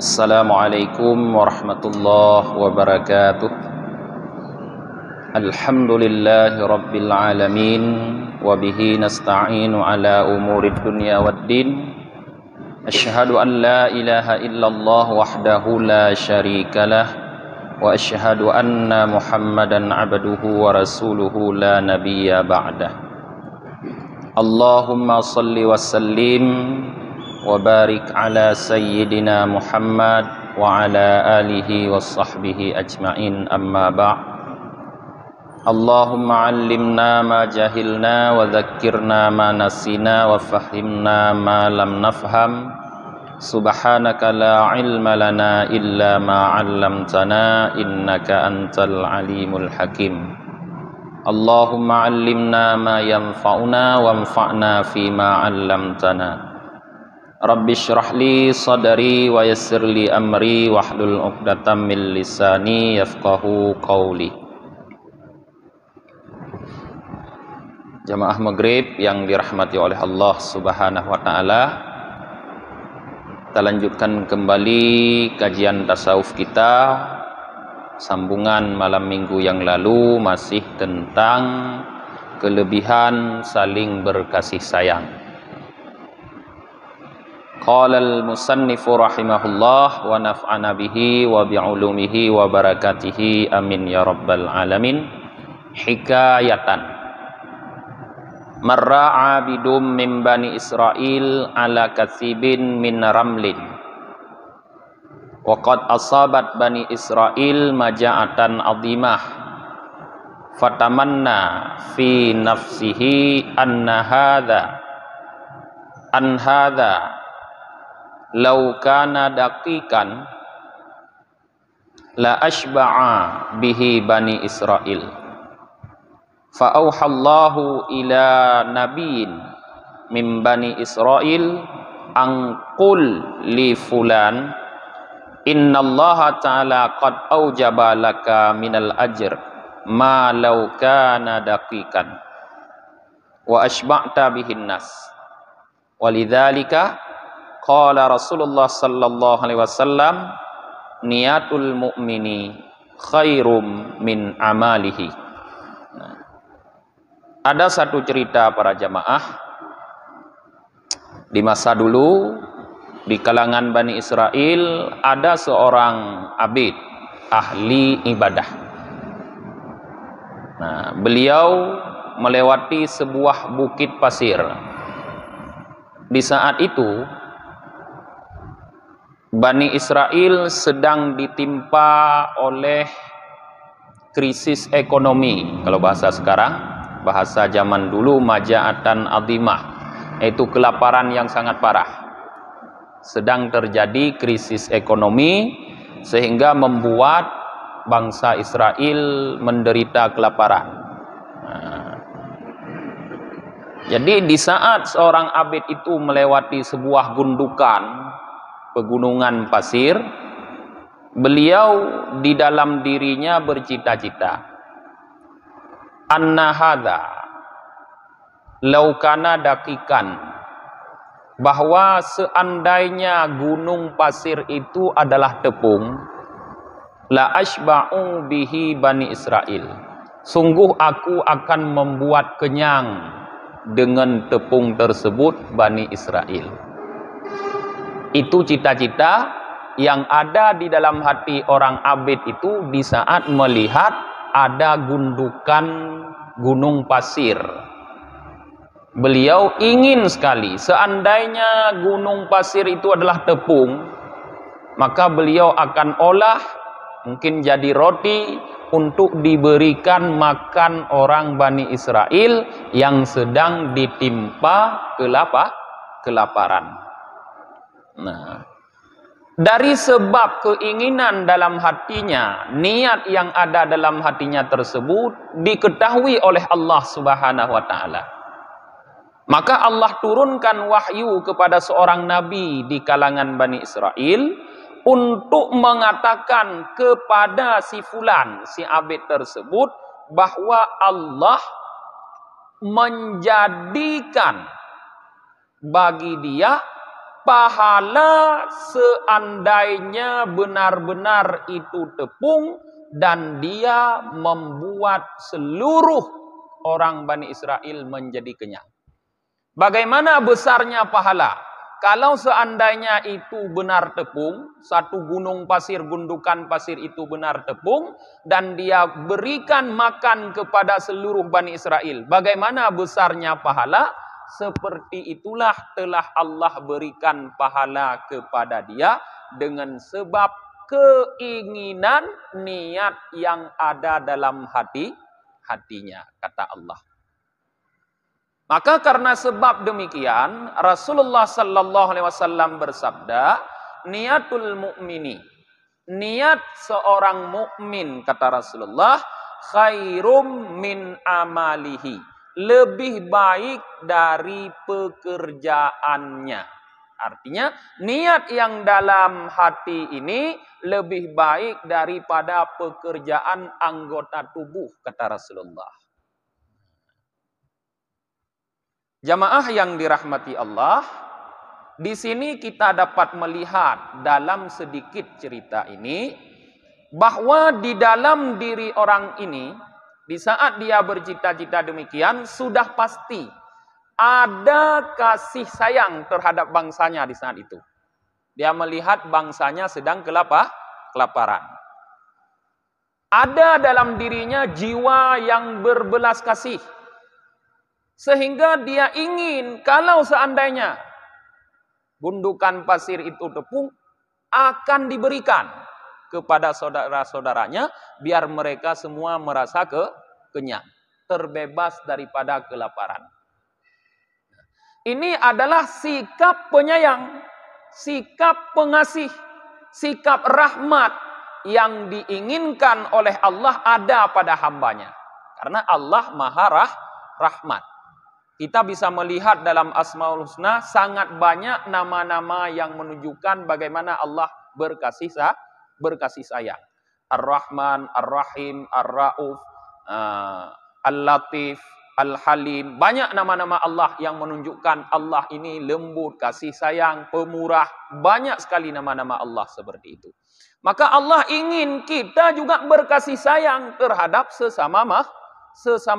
Assalamualaikum warahmatullahi wabarakatuh. Alhamdulillahi rabbil alamin. Wabihi nasta'inu ala umurid dunya waddin. Asyhadu an la ilaha illallah wahdahu la syarikalah. Wa asyhadu anna muhammadan abduhu wa rasuluhu la nabiyya ba'dah. Allahumma salli wa sallim wa barik ala sayyidina Muhammad wa ala alihi wa sahbihi ajma'in, amma ba' Allahumma allimna ma jahilna wa dhakkirna ma nasina wa fahimna ma lam nafham. Subhanaka la ilma lana illa ma 'allamtana innaka antal alimul hakim. Allahumma allimna ma yanfa'una wanfa'na fima 'allamtana. Rabbi syrah li sadari wa yassir li amri wahlul 'uqdatam min lisani yafqahu qawli. Jamaah Maghrib yang dirahmati oleh Allah Subhanahu wa taala, kita lanjutkan kembali kajian tasawuf kita. Sambungan malam minggu yang lalu masih tentang kelebihan saling berkasih sayang. Qala al-musannifu rahimahullah wa naf'ana bihi wa bi'ulumihi wa barakatihi amin ya rabbal alamin. Hikayatan marra 'abidum min bani Israil ala katsibin min ramlin wa qad asabat bani Israil maja'atan 'azimah fatamanna fi nafsihi anna hadha law kana daqiqan la ashba'a bihi bani Israil. Fa auhallahu ila nabiyyin min bani Israil an qul li fulan innallaha ta'ala qad aujaba laka minal ajr ma law kana daqiqan wa ashba'ta bihin nas. Walidzalika qala Rasulullah sallallahu alaihi wasallam niyatul mu'mini khairum min amalihi. Ada satu cerita para jamaah, di masa dulu di kalangan Bani Israel ada seorang abid ahli ibadah. Nah, beliau melewati sebuah bukit pasir. Di saat itu Bani Israel sedang ditimpa oleh krisis ekonomi. Kalau bahasa sekarang, bahasa zaman dulu maja'atan azimah, yaitu kelaparan yang sangat parah. Sedang terjadi krisis ekonomi sehingga membuat bangsa Israel menderita kelaparan. Jadi di saat seorang abid itu melewati sebuah gundukan pegunungan pasir, beliau di dalam dirinya bercita-cita anna hadza law kana daqiqan, bahwa seandainya gunung pasir itu adalah tepung, la ashba'u bihi bani Israil, sungguh aku akan membuat kenyang dengan tepung tersebut Bani Israel. Itu cita-cita yang ada di dalam hati orang abid itu di saat melihat ada gundukan gunung pasir. Beliau ingin sekali seandainya gunung pasir itu adalah tepung, maka beliau akan olah mungkin jadi roti untuk diberikan makan orang Bani Israel yang sedang ditimpa kelaparan. Nah, dari sebab keinginan dalam hatinya, niat yang ada dalam hatinya tersebut diketahui oleh Allah Subhanahu wa taala. Maka Allah turunkan wahyu kepada seorang nabi di kalangan Bani Israel untuk mengatakan kepada si fulan, si abid tersebut, bahwa Allah menjadikan bagi dia pahala seandainya benar-benar itu tepung dan dia membuat seluruh orang Bani Israel menjadi kenyang. Bagaimana besarnya pahala? Kalau seandainya itu benar tepung, satu gunung pasir, gundukan pasir itu benar tepung, dan dia berikan makan kepada seluruh Bani Israel. Bagaimana besarnya pahala? Seperti itulah telah Allah berikan pahala kepada dia dengan sebab keinginan niat yang ada dalam hatinya, kata Allah. Maka karena sebab demikian, Rasulullah sallallahu alaihi wasallam bersabda, niatul mu'mini, niat seorang mukmin, kata Rasulullah, khairum min amalihi, lebih baik dari pekerjaannya. Artinya, niat yang dalam hati ini lebih baik daripada pekerjaan anggota tubuh, kata Rasulullah. Jamaah yang dirahmati Allah, di sini kita dapat melihat dalam sedikit cerita ini bahwa di dalam diri orang ini, di saat dia bercita-cita demikian, sudah pasti ada kasih sayang terhadap bangsanya di saat itu. Dia melihat bangsanya sedang kelaparan. Ada dalam dirinya jiwa yang berbelas kasih. Sehingga dia ingin kalau seandainya gundukan pasir itu tepung akan diberikan kepada saudara-saudaranya biar mereka semua merasa kenyang, terbebas daripada kelaparan. Ini adalah sikap penyayang, sikap pengasih, sikap rahmat yang diinginkan oleh Allah ada pada hambanya. Karena Allah Maha Rahmat. Kita bisa melihat dalam Asmaul Husna sangat banyak nama-nama yang menunjukkan bagaimana Allah berkasih sayang. Ar-Rahman, Ar-Rahim, Ar-Rauf, Al-Latif, Al-Halim. Banyak nama-nama Allah yang menunjukkan Allah ini lembut, kasih sayang, pemurah. Banyak sekali nama-nama Allah seperti itu. Maka Allah ingin kita juga berkasih sayang terhadap sesama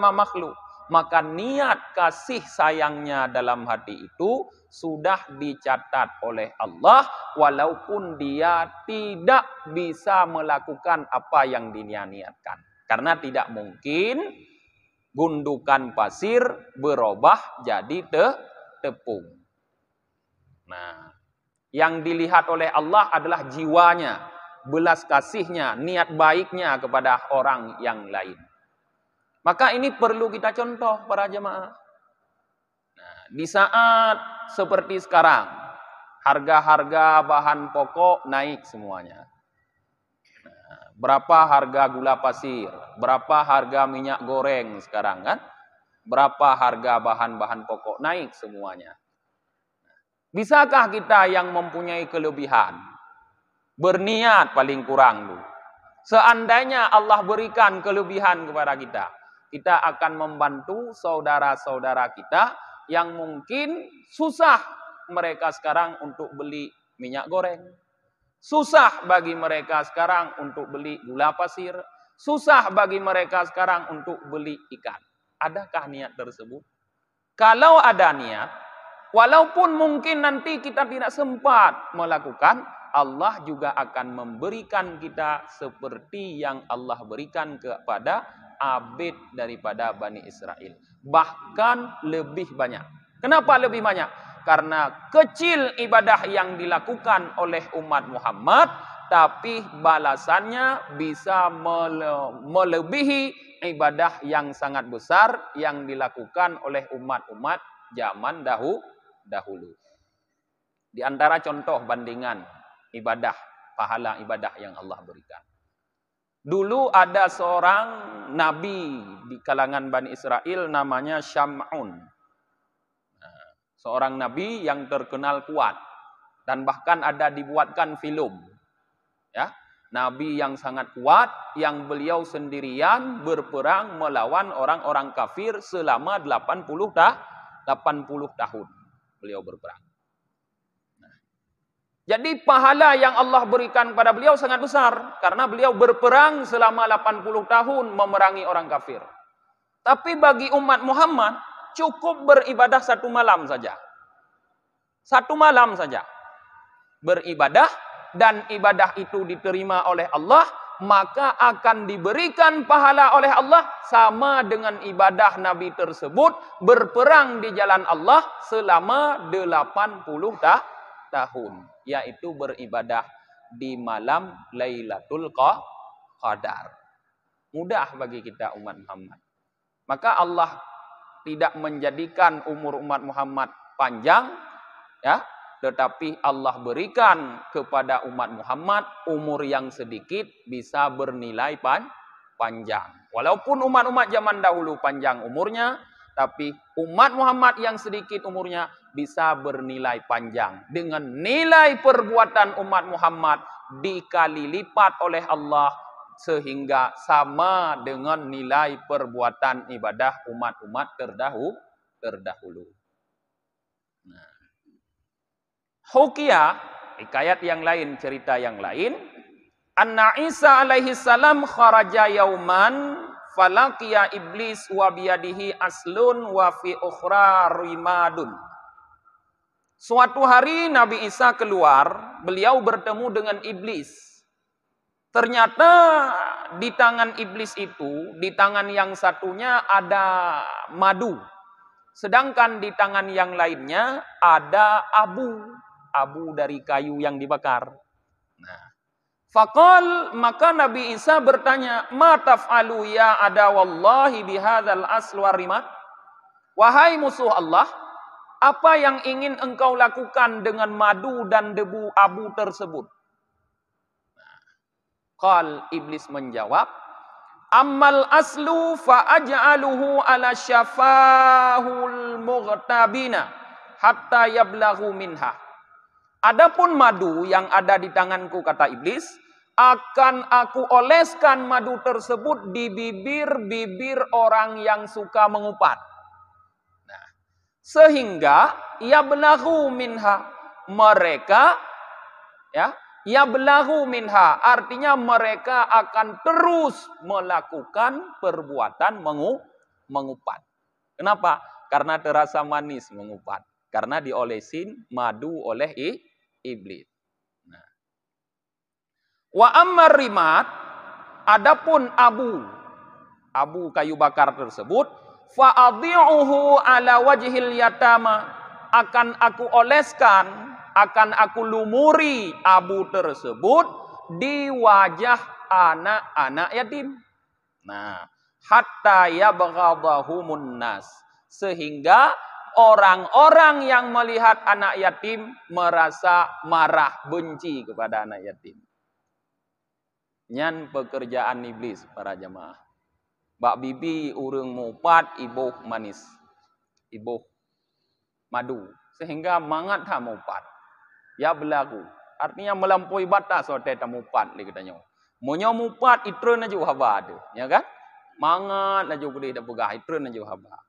makhluk. Maka niat kasih sayangnya dalam hati itu sudah dicatat oleh Allah walaupun dia tidak bisa melakukan apa yang diniatkan. Karena tidak mungkin gundukan pasir berubah jadi tepung. Nah, yang dilihat oleh Allah adalah jiwanya, belas kasihnya, niat baiknya kepada orang yang lain. Maka ini perlu kita contoh para jemaah. Nah, di saat seperti sekarang, harga-harga bahan pokok naik semuanya. Nah, berapa harga gula pasir? Berapa harga minyak goreng sekarang kan? Berapa harga bahan-bahan pokok naik semuanya? Bisakah kita yang mempunyai kelebihan berniat paling kurang dulu? Seandainya Allah berikan kelebihan kepada kita akan membantu saudara-saudara kita yang mungkin susah mereka sekarang untuk beli minyak goreng. Susah bagi mereka sekarang untuk beli gula pasir. Susah bagi mereka sekarang untuk beli ikan. Adakah niat tersebut? Kalau ada niat, walaupun mungkin nanti kita tidak sempat melakukan, Allah juga akan memberikan kita seperti yang Allah berikan kepada abid daripada Bani Israel. Bahkan lebih banyak. Kenapa lebih banyak? Karena kecil ibadah yang dilakukan oleh umat Muhammad, tapi balasannya bisa melebihi ibadah yang sangat besar yang dilakukan oleh umat-umat zaman dahulu. Di antara contoh bandingan ibadah, pahala ibadah yang Allah berikan. Dulu ada seorang nabi di kalangan Bani Israel namanya Syam'un. Nah, seorang nabi yang terkenal kuat dan bahkan ada dibuatkan film. Ya, nabi yang sangat kuat yang beliau sendirian berperang melawan orang-orang kafir selama 80 tahun beliau berperang. Nah, Jadi pahala yang Allah berikan pada beliau sangat besar. Karena beliau berperang selama 80 tahun memerangi orang kafir. Tapi bagi umat Muhammad, cukup beribadah 1 malam saja. 1 malam saja. Beribadah, dan ibadah itu diterima oleh Allah, maka akan diberikan pahala oleh Allah sama dengan ibadah Nabi tersebut berperang di jalan Allah selama 80 tahun, yaitu beribadah di malam Lailatul Qadar. Mudah bagi kita umat Muhammad. Maka Allah tidak menjadikan umur umat Muhammad panjang, ya, tetapi Allah berikan kepada umat Muhammad umur yang sedikit bisa bernilai panjang. Walaupun umat-umat zaman dahulu panjang umurnya, tapi umat Muhammad yang sedikit umurnya bisa bernilai panjang. Dengan nilai perbuatan umat Muhammad dikali lipat oleh Allah sehingga sama dengan nilai perbuatan ibadah umat-umat terdahulu. Nah, Hukiyah, hikayat yang lain, cerita yang lain. Anna Isa alaihi salam kharaja yauman falaqiya iblis wa biyadihi aslun wa fi ukhra rimadun. Suatu hari Nabi Isa keluar, beliau bertemu dengan iblis. Ternyata di tangan iblis itu, di tangan yang satunya ada madu. Sedangkan di tangan yang lainnya ada abu dari kayu yang dibakar. Nah, faqal, maka Nabi Isa bertanya, "Ma taf'alu ya ada wallahi bihadzal aswar rimat?" Wahai musuh Allah, apa yang ingin engkau lakukan dengan madu dan debu abu tersebut? Qal, iblis menjawab, "Ammal aslu fa aj'aluhu ala syafahul mughtabina hatta yablaghu minha." Adapun madu yang ada di tanganku, kata iblis, akan aku oleskan madu tersebut di bibir-bibir orang yang suka mengupat. Nah, sehingga yablaghu minha, mereka, ya, yablaghu minha artinya mereka akan terus melakukan perbuatan mengupat. Kenapa? Karena terasa manis mengupat. Karena diolesin madu oleh iblis. Nah. Wa ammar rimat, adapun abu kayu bakar tersebut, fa adhi'uhu ala wajhil yatama, akan aku oleskan, akan aku lumuri abu tersebut di wajah anak-anak yatim. Nah, hatta yabghadahumun nas, sehingga orang-orang yang melihat anak yatim merasa marah, benci kepada anak yatim. Nyan pekerjaan iblis para jamaah. Bak bibi urang mupat, ibuh manis. Ibuh madu. Sehingga mangat ha mupat. Ya belagu. Artinya melampaui batas hotel tamupat li katanya. Munyo mupat itreun aja haba ada, ya kan? Mangat aja gede dak pegah itreun aja haba.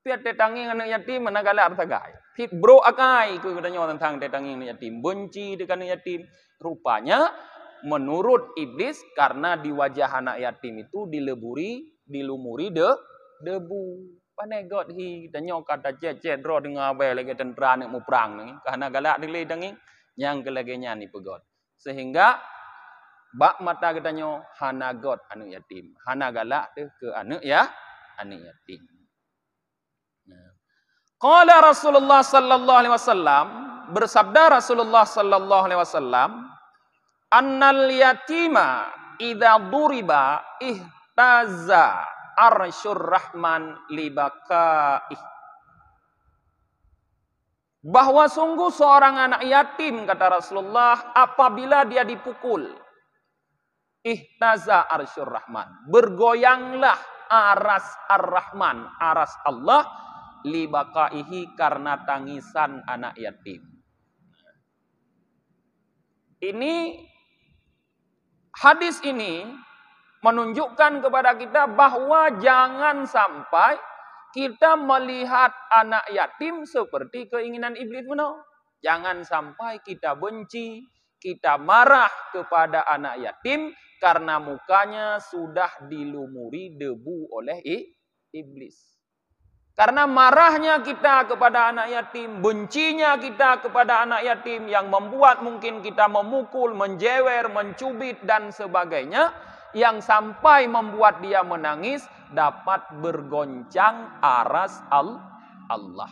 Piat tetanging anak yatim mana galak bertagai. Hit bro akai ku katanya tentang tetanging anak yatim, benci dengan anak yatim. Rupanya menurut iblis karena di wajah anak yatim itu dilumuri debu. Panegot hi danyo kata cecet ro dengar bae lagi tentera nak mu perang ni. Karena galak dile danging yang kelagenya ni pegot. Sehingga bak mata katanya hanagot anak yatim. Hana galak tu ke anak yatim. Qala Rasulullah sallallahu alaihi wasallam, bersabda Rasulullah sallallahu alaihi wasallam, annal yatima idza duriba ihtaza arsyur rahman libakaih. Bahwa sungguh seorang anak yatim, kata Rasulullah, apabila dia dipukul, ihtaza arsyur rahman, bergoyanglah aras ar-rahman, aras Allah, libakaihi, karena tangisan anak yatim. Ini hadis ini menunjukkan kepada kita bahwa jangan sampai kita melihat anak yatim seperti keinginan iblis benar. Jangan sampai kita benci, kita marah kepada anak yatim karena mukanya sudah dilumuri debu oleh iblis. Karena marahnya kita kepada anak yatim, bencinya kita kepada anak yatim yang membuat mungkin kita memukul, menjewer, mencubit dan sebagainya, yang sampai membuat dia menangis, dapat bergoncang aras Allah.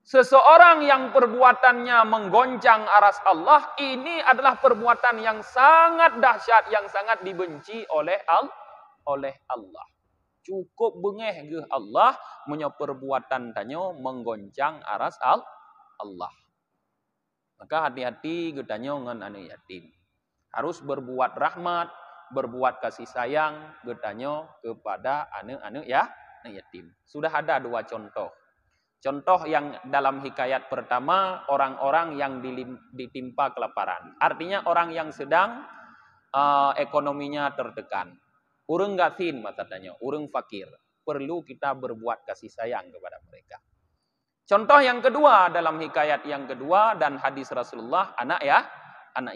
Seseorang yang perbuatannya menggoncang aras Allah, ini adalah perbuatan yang sangat dahsyat, yang sangat dibenci oleh Allah. Cukup bengeh ke Allah punya perbuatan tanyo menggoncang aras Allah. Maka hati-hati getanyo ngan anak yatim. Harus berbuat rahmat, berbuat kasih sayang getanyo kepada anak-anak yatim. Sudah ada 2 contoh. Contoh yang dalam hikayat pertama, orang-orang yang ditimpa kelaparan. Artinya orang yang sedang ekonominya tertekan. Urang gasin matanya, urang fakir. Perlu kita berbuat kasih sayang kepada mereka. Contoh yang kedua dalam hikayat yang kedua dan hadis Rasulullah, anak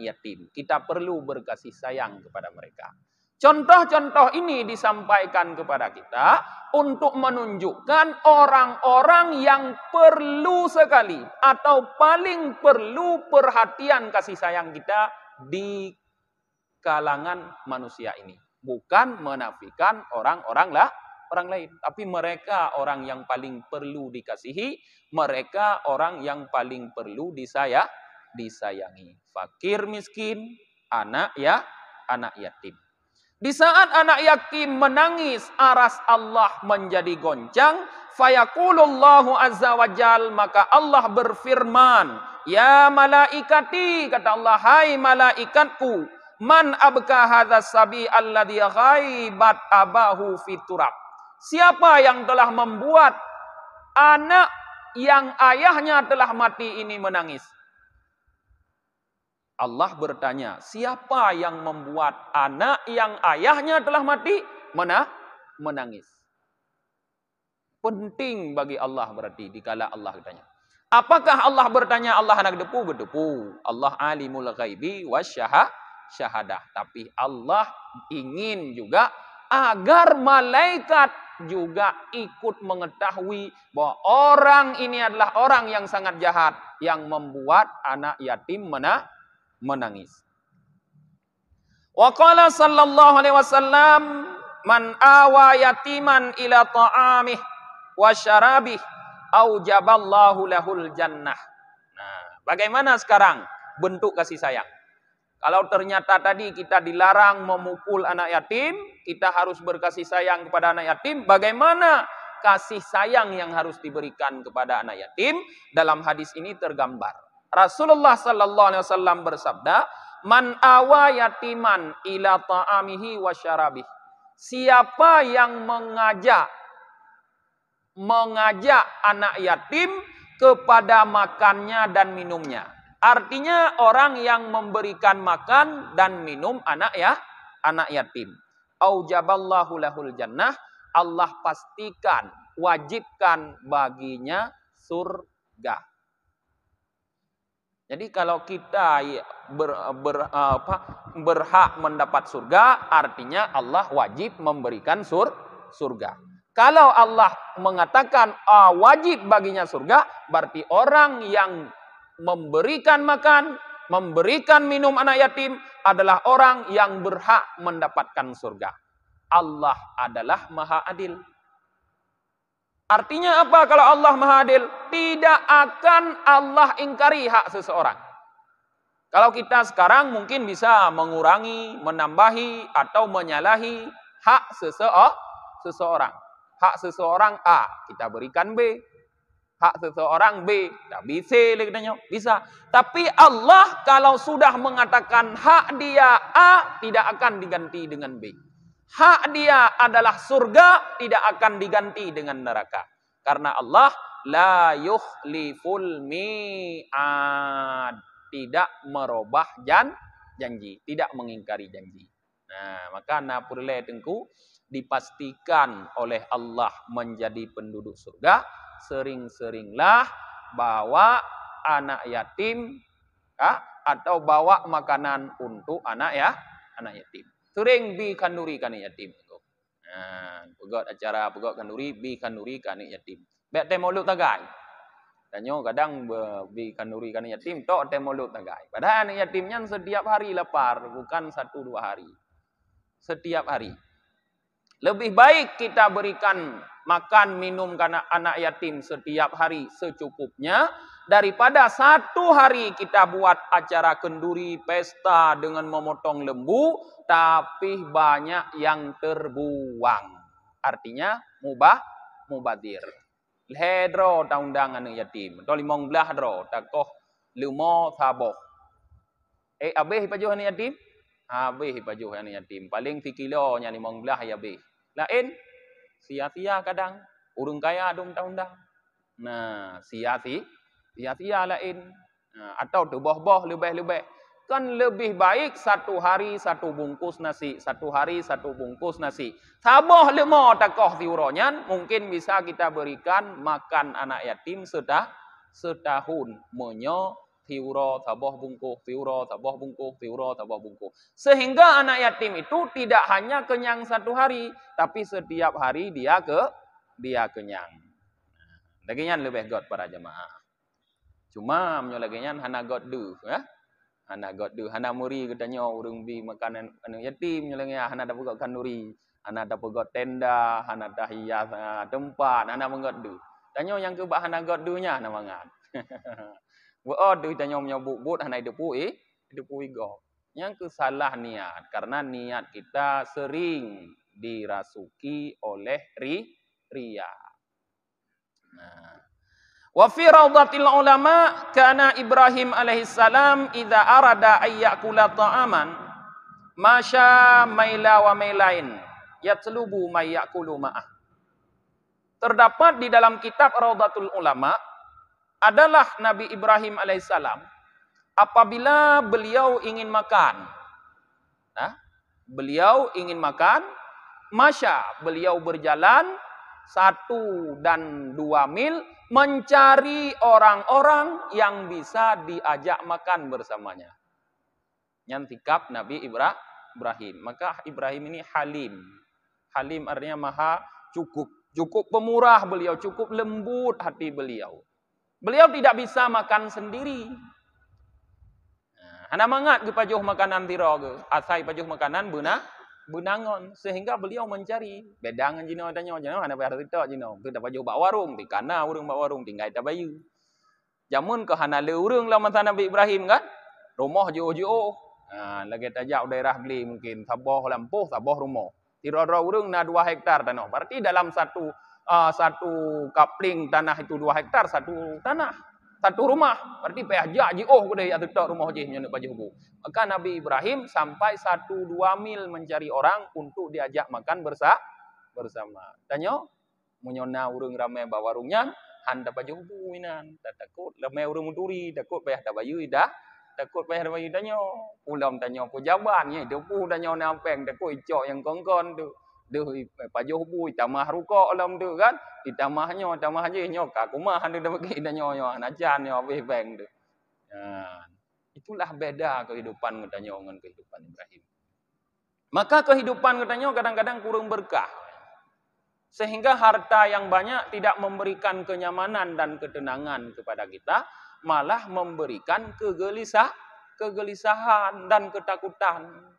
yatim. Kita perlu berkasih sayang kepada mereka. Contoh-contoh ini disampaikan kepada kita untuk menunjukkan orang-orang yang perlu sekali atau paling perlu perhatian kasih sayang kita di kalangan manusia ini. Bukan menafikan orang lain, tapi mereka orang yang paling perlu dikasihi, mereka orang yang paling perlu disayangi. Fakir miskin, anak yatim. Di saat anak yatim menangis, aras Allah menjadi goncang, fayaqulullahu azza wa jal, maka Allah berfirman, ya malaikati, kata Allah, hai malaikatku, man abka hadzal sabi alladhi ghaibat abahu fiturab. Siapa yang telah membuat anak yang ayahnya telah mati ini menangis? Allah bertanya, siapa yang membuat anak yang ayahnya telah mati menangis? Penting bagi Allah berarti dikala Allah bertanya. Apakah Allah bertanya Allah anak depu? Berdepu. Allah alimul ghaibi wasyahadah. Tapi Allah ingin juga agar malaikat juga ikut mengetahui bahwa orang ini adalah orang yang sangat jahat yang membuat anak yatim menangis. Wa qala sallallahu alaihi wasallam, man awa yatiman ila ta'amih wa syarabih aujaballahu lahul jannah. Nah, bagaimana sekarang bentuk kasih sayang? Kalau ternyata tadi kita dilarang memukul anak yatim, kita harus berkasih sayang kepada anak yatim. Bagaimana kasih sayang yang harus diberikan kepada anak yatim? Dalam hadis ini tergambar. Rasulullah sallallahu alaihi wasallam bersabda, man awa yatiman ila ta'amihi wa syarabih. Siapa yang mengajak anak yatim kepada makannya dan minumnya. Artinya orang yang memberikan makan dan minum anak yatim. Aujaballahu lahul jannah, Allah pastikan, wajibkan baginya surga. Jadi kalau kita berhak mendapat surga, artinya Allah wajib memberikan surga. Kalau Allah mengatakan wajib baginya surga, berarti orang yang memberikan makan, memberikan minum anak yatim adalah orang yang berhak mendapatkan surga. Allah adalah Maha Adil. Artinya apa kalau Allah Maha Adil? Tidak akan Allah ingkari hak seseorang. Kalau kita sekarang mungkin bisa mengurangi, menambahi, atau menyalahi hak seseorang. Hak seseorang A, kita berikan B. Hak seseorang B, kita C, bisa. Tapi Allah kalau sudah mengatakan hak dia A, tidak akan diganti dengan B. Hak dia adalah surga, tidak akan diganti dengan neraka. Karena Allah la yukhliful mi'ad, tidak merubah janji, tidak mengingkari janji. Nah, maka napurle tengku dipastikan oleh Allah menjadi penduduk surga, sering-seringlah bawa anak yatim atau bawa makanan untuk anak yatim. Sering bi kanduri kan yatim. Pegot acara pegot kanduri bi kanduri kan yatim. Bek temoluk tagai. Danyo kadang bi kanduri kan yatim tok temoluk tagai. Padahal anak yatimnya setiap hari lapar, bukan 1-2 hari. Setiap hari. Lebih baik kita berikan makan minum anak yatim setiap hari secukupnya daripada 1 hari kita buat acara kenduri, pesta dengan memotong lembu, tapi banyak yang terbuang. Artinya mubadir. Hedro taundang anak yatim. Atau 15 dro takoh lumo saboh. Abih pajuh anak yatim? Habis pajuh anak yatim. Paling 3 kilo nya 15 ya habis. Lain sia-sia kadang urang kaya dong undang. Nah, sia-sia lain. Nah, atau boh-boh lebih-lebih. Kan lebih baik 1 hari 1 bungkus nasi, 1 hari 1 bungkus nasi. Saboh lemo takoh tiuronyan, mungkin bisa kita berikan makan anak yatim setahun. Menyo tiuro saboh bungkus, tiuro saboh bungkus, tiuro saboh bungkus. Sehingga anak yatim itu tidak hanya kenyang 1 hari, tapi setiap hari dia kenyang. Lagian lebih god para jemaah. Cuma lagian hana god du, ya. Hana god du, hana muri katanya urang bi makanan anak yatim lagian hana dapat kanduri, hana dapat god tenda, hana dah hias tempat, hana mengot du. Tanya yang ke hana god du-nya hana mangan. Buat tu tanya menyebut hanai depu igo. Yang kesalah niat karena niat kita sering dirasuki oleh riya. Nah, wa fi rawdatil ulama kana Ibrahim alaihissalam idza arada ayyakula ta'aman masya maila wa mailain yatlubu may yakulu ma'ah. Terdapat di dalam kitab Rawdatul Ulama adalah Nabi Ibrahim alaihissalam apabila beliau ingin makan. Beliau ingin makan, masya, beliau berjalan 1 dan 2 mil mencari orang-orang yang bisa diajak makan bersamanya. Nyantikap Nabi Ibrahim. Maka Ibrahim ini halim. Halim artinya maha cukup. Cukup pemurah beliau, cukup lembut hati beliau. Beliau tidak bisa makan sendiri. Hana mangat ke pajuh makanan tiro ke. Asai pajuh makanan benangon. Sehingga beliau mencari. Bedangan jino tanya. Jino hana bayar titok jino. Kita pajuh bak warung. Tikana urung bak warung. Tinggal kita bayu. Jamun ke hana le urung lah masa Nabi Ibrahim kan. Rumah jauh-jauh. Lagi tajak daerah beli mungkin. Sabah lampuh, sabah rumah. Tiro-tiro urung na 2 hektar tanah. Berarti dalam satu kapling tanah itu 2 hektar, 1 tanah, 1 rumah. Berarti payah je kuda ya tok rumah je nyana baju bu. Maka Nabi Ibrahim sampai 1-2 mil mencari orang untuk diajak makan bersama. Tanya munyona urang ramai bawarungnya handa baju bu minan. Takut ramai urang muturi, takut payah da bayu dah. Takut payah da bayu tanya. Ulam tanya pejabannya, dia pu tanya nampeng takut icok yang kongkon tu. Duh pajuh bui tamah rukok alam tu kan ditamahnya tamah je nyo ka kumah anda dah bagi dah nyo anajan nyo habis bang tu. Itulah beda kehidupan katanya dengan kehidupan Ibrahim. Maka kehidupan katanya kadang-kadang kurang berkah. Sehingga harta yang banyak tidak memberikan kenyamanan dan ketenangan kepada kita, malah memberikan kegelisahan dan ketakutan.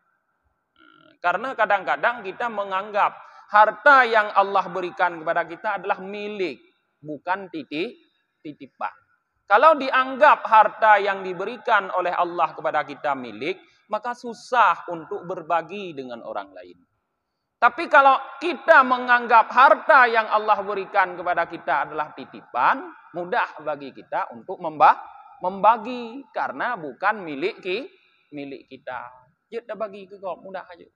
Karena kadang-kadang kita menganggap harta yang Allah berikan kepada kita adalah milik, bukan titipan. Kalau dianggap harta yang diberikan oleh Allah kepada kita milik, maka susah untuk berbagi dengan orang lain. Tapi kalau kita menganggap harta yang Allah berikan kepada kita adalah titipan, mudah bagi kita untuk membagi karena bukan milik kita. Kita bagi ke kau mudah aja.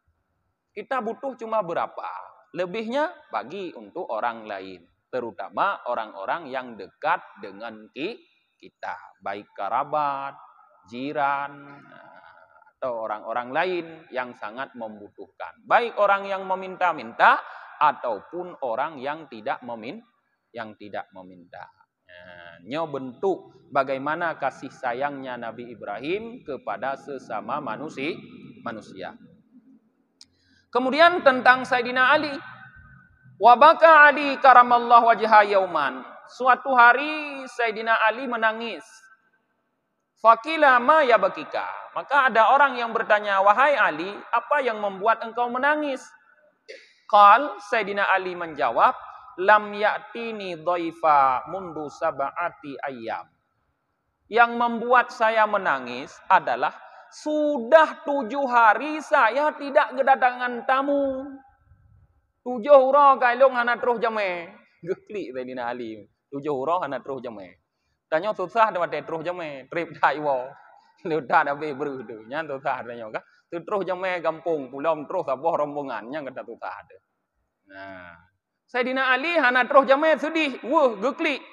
Kita butuh cuma berapa, lebihnya bagi untuk orang lain, terutama orang-orang yang dekat dengan kita, baik kerabat, jiran, atau orang-orang lain yang sangat membutuhkan, baik orang yang meminta-minta ataupun orang yang tidak meminta. Nyo bentuk bagaimana kasih sayangnya Nabi Ibrahim kepada sesama manusia. Kemudian tentang Sayyidina Ali. Wa baka Ali karamallahu wajha yauman. Suatu hari Sayyidina Ali menangis. Faqila ma yabkika. Maka ada orang yang bertanya, "Wahai Ali, apa yang membuat engkau menangis?" Qal, Sayyidina Ali menjawab, "Lam ya'tini dhaifa mundu sab'ati ayyam." Yang membuat saya menangis adalah sudah 7 hari saya tidak kedatangan tamu. 7 hurah kailung hana terus jame. Geklik Sayyidina Ali. 7 hurah hana terus jame. Tanya susah dapat terus jame. Trip dai wo. Ludah dah beru tu. Nyan susah tanya ka. Tu terus jame kampung pulau terus abah rombongan yang kata susah ada. Nah, Sayyidina Ali hana terus jame sedih. Wah, geklik.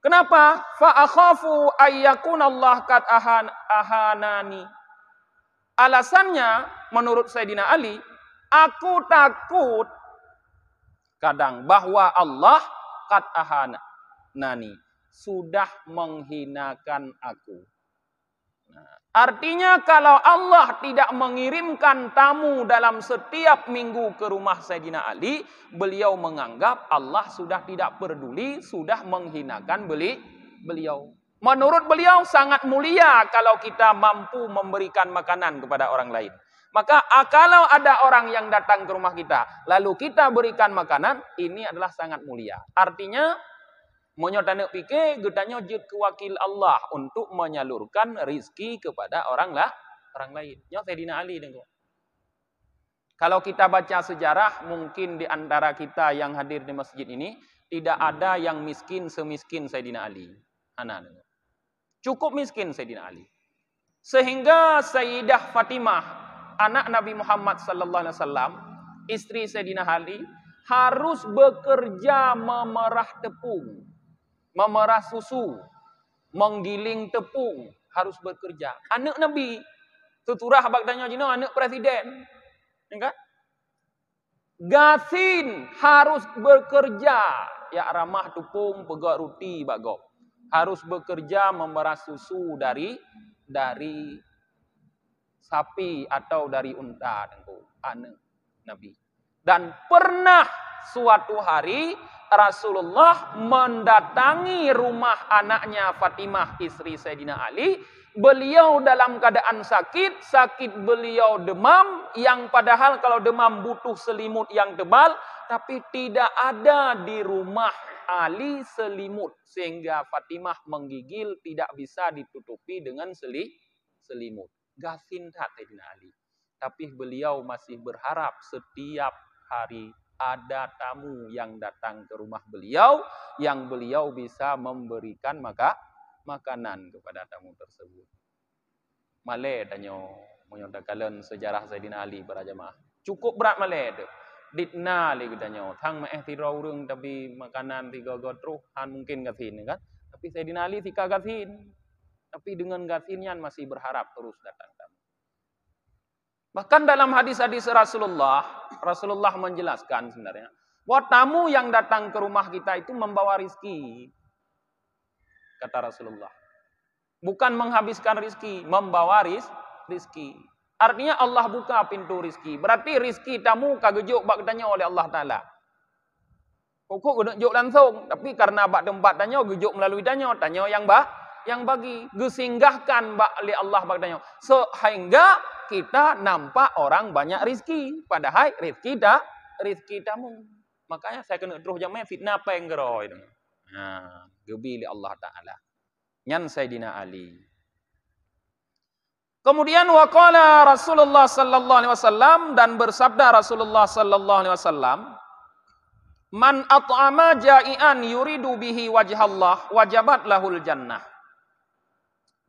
Kenapa? Fa akhafu ayyakun Allah kat ahanani. Alasannya menurut Sayyidina Ali, aku takut kadang bahwa Allah kat ahanani sudah menghinakan aku. Nah, artinya kalau Allah tidak mengirimkan tamu dalam setiap minggu ke rumah Sayyidina Ali, beliau menganggap Allah sudah tidak peduli, sudah menghinakan beliau. Menurut beliau sangat mulia kalau kita mampu memberikan makanan kepada orang lain. Maka kalau ada orang yang datang ke rumah kita, lalu kita berikan makanan, ini adalah sangat mulia. Artinya, menyotanek pikir, gedanya jid kewakil Allah untuk menyalurkan rizki kepada orang lain. Nyo Sayyidina Ali tengok. Kalau kita baca sejarah, mungkin di antara kita yang hadir di masjid ini, tidak ada yang miskin semiskin Sayyidina Ali. Cukup miskin Sayyidina Ali. Sehingga Sayyidah Fatimah, anak Nabi Muhammad sallallahu alaihi wasallam, istri Sayyidina Ali, harus bekerja memerah tepung, memerah susu, menggiling tepung, harus bekerja. Anak Nabi, tuturah bagdanya jino anak presiden. Enggak? Gasin harus bekerja. Ya ramah tepung, pegak roti bagok. Harus bekerja memerah susu dari sapi atau dari unta. Anak Nabi. Dan pernah suatu hari Rasulullah mendatangi rumah anaknya Fatimah, istri Sayyidina Ali. Beliau dalam keadaan sakit beliau demam, yang padahal kalau demam butuh selimut yang tebal, tapi tidak ada di rumah Ali selimut. Sehingga Fatimah menggigil, tidak bisa ditutupi dengan selimut. Gasin tak Sayyidina Ali. Tapi beliau masih berharap setiap hari ada tamu yang datang ke rumah beliau, yang beliau bisa memberikan makanan kepada tamu tersebut. Malay danyo menyodakalan sejarah Sayyidina Ali para jemaah. Cukup berat malay tu. Ditna lagi danyo. Thang maeh tirau rung tapi makanan tiga gotruh han mungkin gasin kan. Tapi Sayyidina Ali tika gasin. Tapi dengan gasinnya masih berharap terus datang tamu. Bahkan dalam hadis-hadis Rasulullah menjelaskan sebenarnya, bahwa tamu yang datang ke rumah kita itu membawa rizki. Kata Rasulullah. Bukan menghabiskan rizki, membawa rizki. Artinya Allah buka pintu rizki. Berarti rizki tamu kagejuk bak tanya oleh Allah Ta'ala. Pokok gejuk langsung. Tapi karena bak tempat tanya, gejuk melalui tanya yang bagi. Gesinggahkan bak oleh Allah bak tanya. Sehingga kita nampak orang banyak rizki. Padahal rizki tamu. Makanya saya kena terus jamai fitnah apa yang geroi. Nah, gebi oleh Allah Ta'ala. Nyan Sayyidina Ali. Kemudian waqala Rasulullah sallallahu alaihi wasallam, dan bersabda Rasulullah sallallahu alaihi wasallam, man at'ama ja'ian yuridu bihi wajhallah wajabat lahul jannah.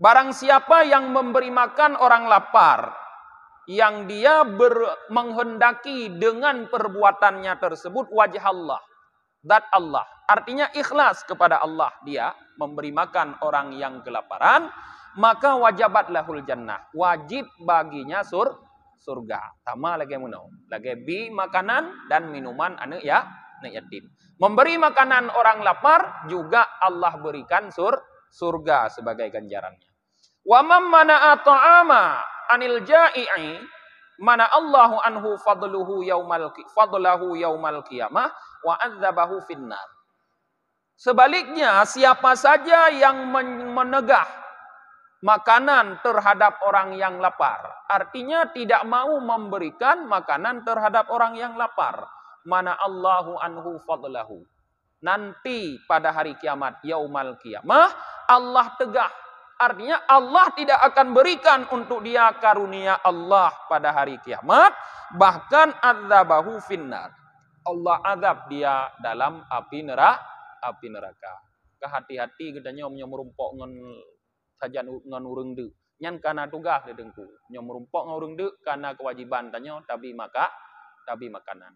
Barang siapa yang memberi makan orang lapar, yang dia menghendaki dengan perbuatannya tersebut wajah Allah, zat Allah. Artinya ikhlas kepada Allah, dia memberi makan orang yang kelaparan, maka wajabat lahul jannah. Wajib baginya surga. Sama lagi munau. Lagi bi makanan dan minuman anu ya yatim. Memberi makanan orang lapar juga Allah berikan surga sebagai ganjarannya. Wa man mana'a ta'ama anil ja'i'i mana Allahu anhu fadluhu yaumal qiyamah wa adzabahu finnar. Sebaliknya, siapa saja yang menegah makanan terhadap orang yang lapar, artinya tidak mau memberikan makanan terhadap orang yang lapar, mana Allahu anhu fadlahu. Nanti pada hari kiamat, yaumal qiyamah, Allah tegah. Artinya Allah tidak akan berikan untuk dia karunia Allah pada hari kiamat, bahkan adzabahu finnar. Allah azab dia dalam api neraka. Kehati-hati katanya merumpok ngan sajan ngan urang deuk. Nyan kana tugas de dengku. Nya merumpok ngan urang deuk kana kewajiban tanya tapi makanan.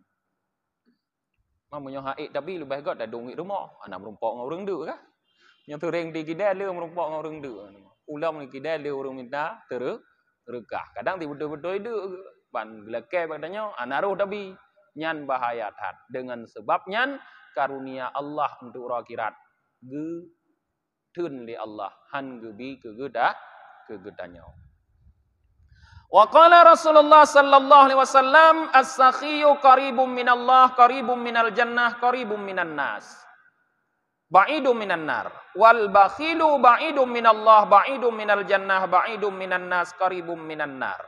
Mamunyo haik tapi lebih got dah dongik rumah. Ana merumpok ngan urang deuk kah? Nya tereng di kidai le merumpok ngan urang deuk. Ulam ni kidai le urang minta terekah. Kadang ti betul-betul deuk ban gelake katanya ana roh tapi nyan bahaya tat. Dengan sebab nyan karunia Allah untuk orang akhirat. Ge tun li Allah han gebi kegedanya. Wa qala Rasulullah sallallahu alaihi wasallam as-sakhiyu qaribum minallah qaribum minal jannah qaribum minan nas. Ba'idum minan nar wal bakhilu ba'idum minallah ba'idum minal jannah ba'idum minan nas qaribum minan nar.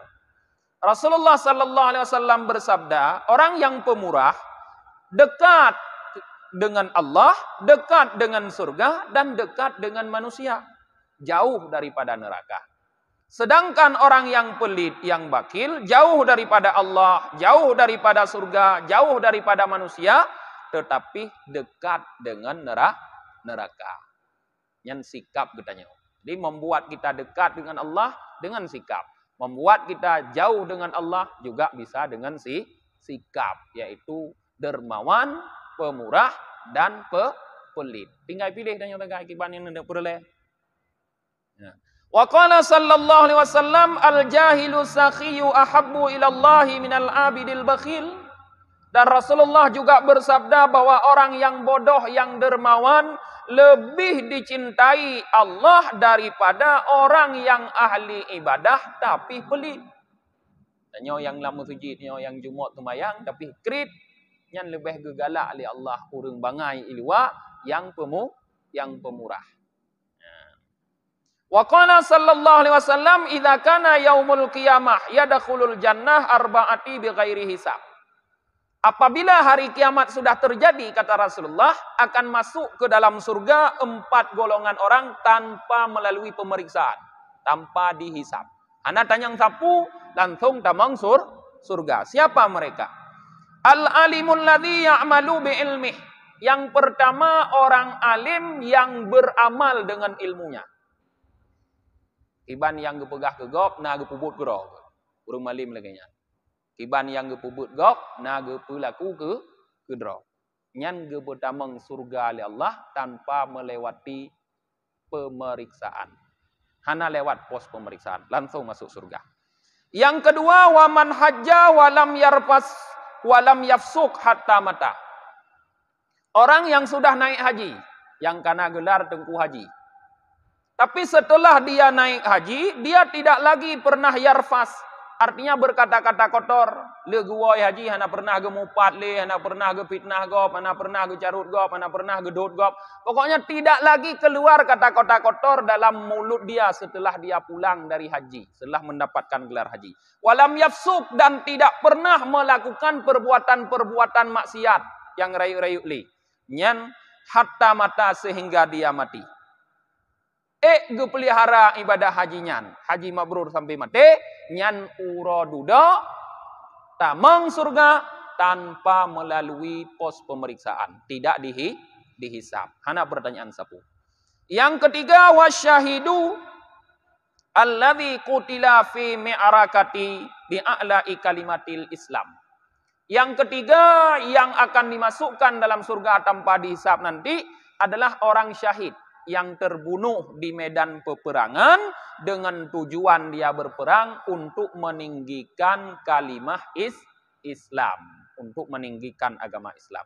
Rasulullah sallallahu alaihi wasallam bersabda, orang yang pemurah dekat dengan Allah, dekat dengan surga, dan dekat dengan manusia. Jauh daripada neraka. Sedangkan orang yang pelit, yang bakil, jauh daripada Allah, jauh daripada surga, jauh daripada manusia, tetapi dekat dengan neraka. Yang sikap katanya. Jadi membuat kita dekat dengan Allah dengan sikap. Membuat kita jauh dengan Allah juga bisa dengan sikap. Yaitu dermawan, pemurah, dan pelit. Tinggal pilih dan yang tegak akibat yang hendak peroleh. Wa qala sallallahu alaihi wasallam al-jahilu sakhiyu ahabbu ila Allah minal abidil bakhil. Dan Rasulullah juga bersabda bahwa orang yang bodoh, yang dermawan lebih dicintai Allah daripada orang yang ahli ibadah tapi pelit. Dan yang lama sujud, yang Jumaat semayang tapi krit, yang lebih gegalak oleh Allah urang bangai ilwa yang pemurah. Wa qala sallallahu alaihi wasallam idza kana yaumul qiyamah yadkhulul jannah arba'ati bighairi hisab. Apabila hari kiamat sudah terjadi, kata Rasulullah, akan masuk ke dalam surga 4 golongan orang tanpa melalui pemeriksaan, tanpa dihisab. Anak tanyang sapu, langsung tamang surga. Siapa mereka? Al-alimul ladzi ya'malu bi'ilmih. Yang pertama orang alim yang beramal dengan ilmunya. Iban yang gepegah ke gop, na gepubut ke roh. Urang malim lagi nya. Iban yang gepubut gop, na gepelaku ke roh. Nyan gebetameng surga oleh Allah tanpa melewati pemeriksaan. Hana lewat pos pemeriksaan, langsung masuk surga. Yang kedua, waman hajja walam yarfas walam yafsuk hatta mata. Orang yang sudah naik haji, yang kana gelar tengku haji. Tapi setelah dia naik haji, dia tidak lagi pernah yarfas. Artinya berkata-kata kotor. Le guoi haji, hana pernah gemupat le, hana pernah gepitnah gop, hana pernah gecarut gop, hana pernah gedut gop. Pokoknya tidak lagi keluar kata-kata kotor dalam mulut dia setelah dia pulang dari haji. Setelah mendapatkan gelar haji. Walam yafsuk, dan tidak pernah melakukan perbuatan-perbuatan maksiat yang rayu-rayu li. Nyan hatta mata sehingga dia mati. Gepelihara ibadah haji nyan. Haji mabrur sampai mati. Nyan uro duda. Tamang surga. Tanpa melalui pos pemeriksaan. Tidak dihisab. Hana pertanyaan sapu. Yang ketiga. Wasyahidu. Alladhi kutila fi mi'arakati. Bi'a'la'i kalimatil Islam. Yang ketiga. Yang akan dimasukkan dalam surga tanpa dihisab nanti. Adalah orang syahid. Yang terbunuh di medan peperangan dengan tujuan dia berperang untuk meninggikan kalimah Islam, untuk meninggikan agama Islam.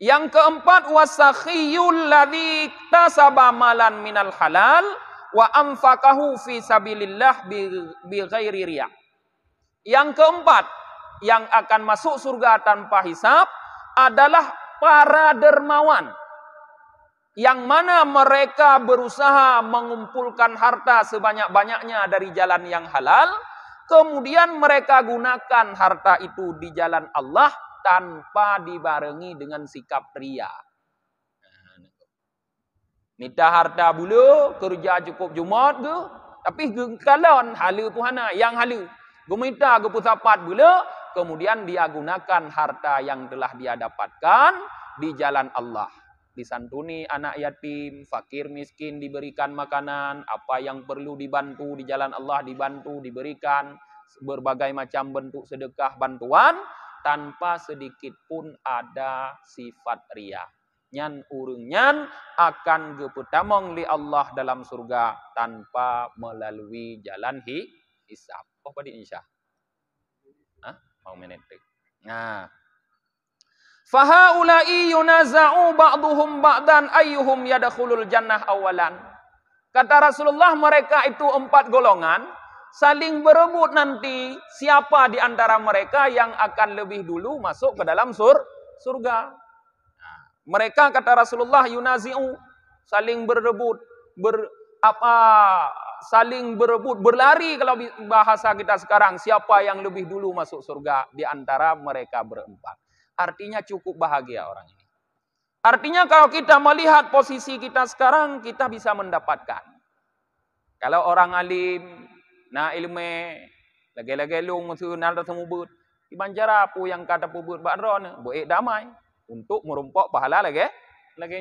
Yang keempat, wasakhiyul ladzi tasaba malan minal halal wa anfaqahu fi sabilillah bi ghairi riya. Yang keempat, yang akan masuk surga tanpa hisab adalah para dermawan, yang mana mereka berusaha mengumpulkan harta sebanyak-banyaknya dari jalan yang halal, kemudian mereka gunakan harta itu di jalan Allah tanpa dibarengi dengan sikap ria. Minta harta bulu, kerja cukup Jumaat ke, tapi kalon hala puhana, yang hala. Gumita ke pusapat bulu, kemudian dia gunakan harta yang telah dia dapatkan di jalan Allah. Disantuni anak yatim, fakir miskin diberikan makanan, apa yang perlu dibantu di jalan Allah dibantu, diberikan berbagai macam bentuk sedekah bantuan tanpa sedikit pun ada sifat ria. Nyan urang nyan akan gepetamong li Allah dalam surga tanpa melalui jalan hisab. Oh pada insya. Mau menetek. Nah. Fahaulai yunaza'u ba'duhum ba'dan ayyuhum yadkhulul jannah awalan. Kata Rasulullah, mereka itu 4 golongan saling berebut nanti siapa di antara mereka yang akan lebih dulu masuk ke dalam surga. Mereka kata Rasulullah yunazi'u, saling berebut, saling berebut, berlari kalau bahasa kita sekarang, siapa yang lebih dulu masuk surga di antara mereka berempat. Artinya cukup bahagia orang ini. Artinya kalau kita melihat posisi kita sekarang, kita bisa mendapatkan. Kalau orang alim, na ilmu, lagi-lagi lu musuh nalda semubut, ibanjara pu yang kata pubut bakron, buat damai untuk merumpok pahala lagi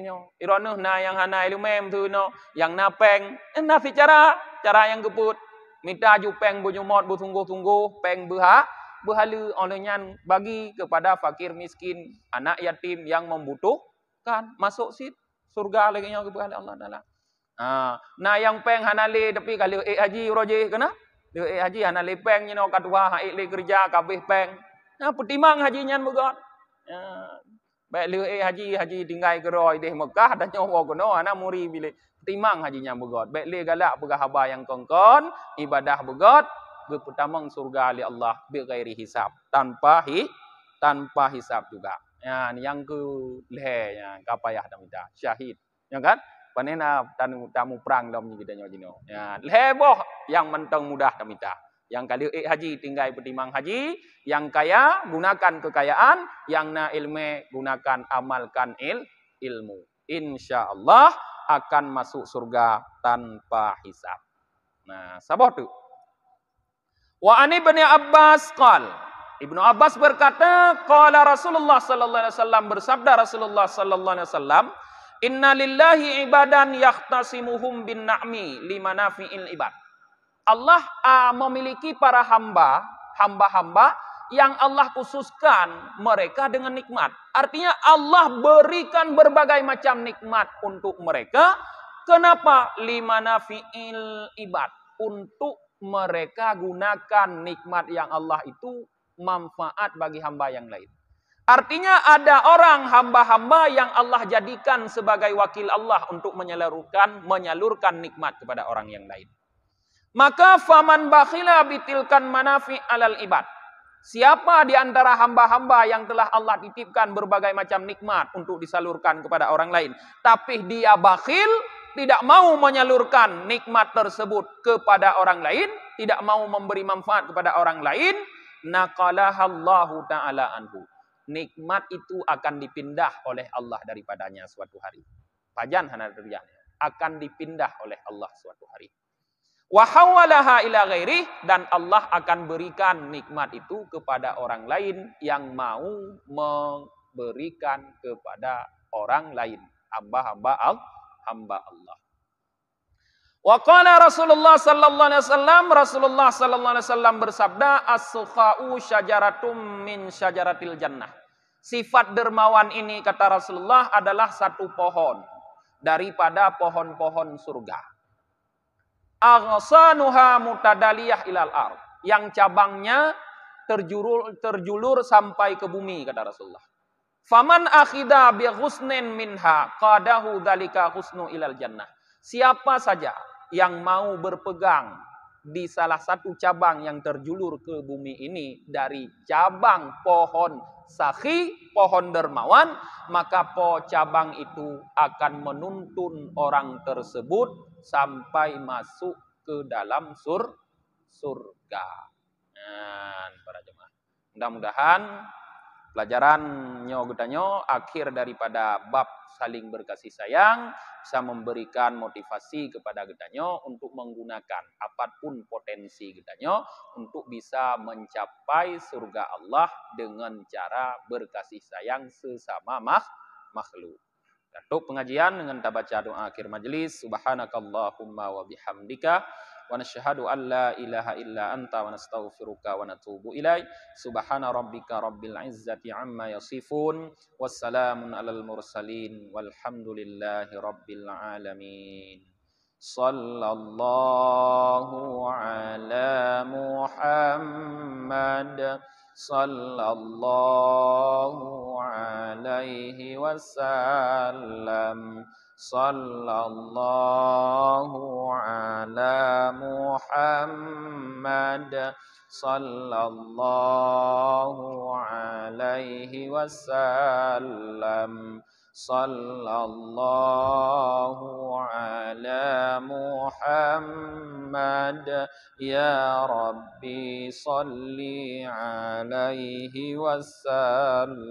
nyo. Ironuh na yang hana ilmu tu no, yang napeng, na cara yang geput, minta jupeng bujumot busungguh-sungguh, peng berhala olehnya bagi kepada fakir miskin, anak yatim yang membutuhkan, masuk surga lagi nyo kepada Allah Taala. Nah yang peng hanale tapi kalau haji roje kena haji hanale peng nyino kadua haik le kerja kabeh peng. Nah petimang haji nyan begot. Baik le haji tinggal geroi deh Mekah dan nyawa kono ana muri bile petimang haji nyan begot. Baik le galak berhaba yang kongkon ibadah begot berpetamang surga li Allah bi ghairi hisab, tanpa hisab juga. Yang ke lehnya kapayah damida syahid. Ya kan? Panena tamu perang dalam kita nyojino. Leboh yang menteng mudah damida. Yang kali haji tinggal petimang haji, yang kaya gunakan kekayaan, yang na ilmu gunakan amalkan ilmu. Insyaallah akan masuk surga tanpa hisab. Nah, sabar tu. Wa ani Ibnu Abbas qal. Ibnu Abbas berkata, qala Rasulullah sallallahu alaihi wasallam, bersabda Rasulullah sallallahu alaihi wasallam, inna lillahi ibadan yahtasimuhum bin na'mi limanafi'il ibad. Allah memiliki para hamba-hamba yang Allah khususkan mereka dengan nikmat. Artinya Allah berikan berbagai macam nikmat untuk mereka. Kenapa? Limanafi'il ibad. Untuk mereka gunakan nikmat yang Allah itu manfaat bagi hamba yang lain. Artinya ada orang hamba-hamba yang Allah jadikan sebagai wakil Allah untuk menyalurkan nikmat kepada orang yang lain. Maka faman bakhila bitilkan manafi alal ibad. Siapa di antara hamba-hamba yang telah Allah titipkan berbagai macam nikmat untuk disalurkan kepada orang lain, tapi dia bakhil, tidak mau menyalurkan nikmat tersebut kepada orang lain, tidak mau memberi manfaat kepada orang lain, naqalahallahu ta'ala anhu. Nikmat itu akan dipindah oleh Allah daripadanya suatu hari. Pajan hanadriyah akan dipindah oleh Allah suatu hari. Wa hawalaha ila ghairi, dan Allah akan berikan nikmat itu kepada orang lain yang mau memberikan kepada orang lain, hamba Allah. Wa qala Rasulullah sallallahu alaihi wasallam, Rasulullah sallallahu alaihi wasallam bersabda, as-sukha'u syajaratum min syajaratil jannah. Sifat dermawan ini kata Rasulullah adalah satu pohon daripada pohon-pohon surga. Aghsanuha mutadaliyah ilal ard, yang cabangnya terjulur sampai ke bumi kata Rasulullah. Faman akhida bi husnin minha qadahu dzalika husnu ilal jannah. Siapa saja yang mau berpegang di salah satu cabang yang terjulur ke bumi ini dari cabang pohon sakhi, pohon dermawan, maka cabang itu akan menuntun orang tersebut sampai masuk ke dalam surga. Nah, para jemaah. Mudah-mudahan pelajaran nyo akhir daripada bab saling berkasih sayang bisa memberikan motivasi kepada gedanyo untuk menggunakan apapun potensi gedanyo untuk bisa mencapai surga Allah dengan cara berkasih sayang sesama makhluk. Untuk pengajian dengan kita baca doa akhir majelis, subhanakallahumma wa bihamdika wa nashhadu an la ilaha illa anta wa nastaghfiruka wa natubu ilaik. Subhana rabbika rabbil izzati amma yasifun, wassalamun alal mursalin, walhamdulillahi rabbil alamin. Sallallahu ala Muhammad sallallahu alaihi wasallam. Sallallahu ala Muhammad sallallahu alaihi wasallam. Sallallahu ala Muhammad ya Rabbi salli alaihi wasallim.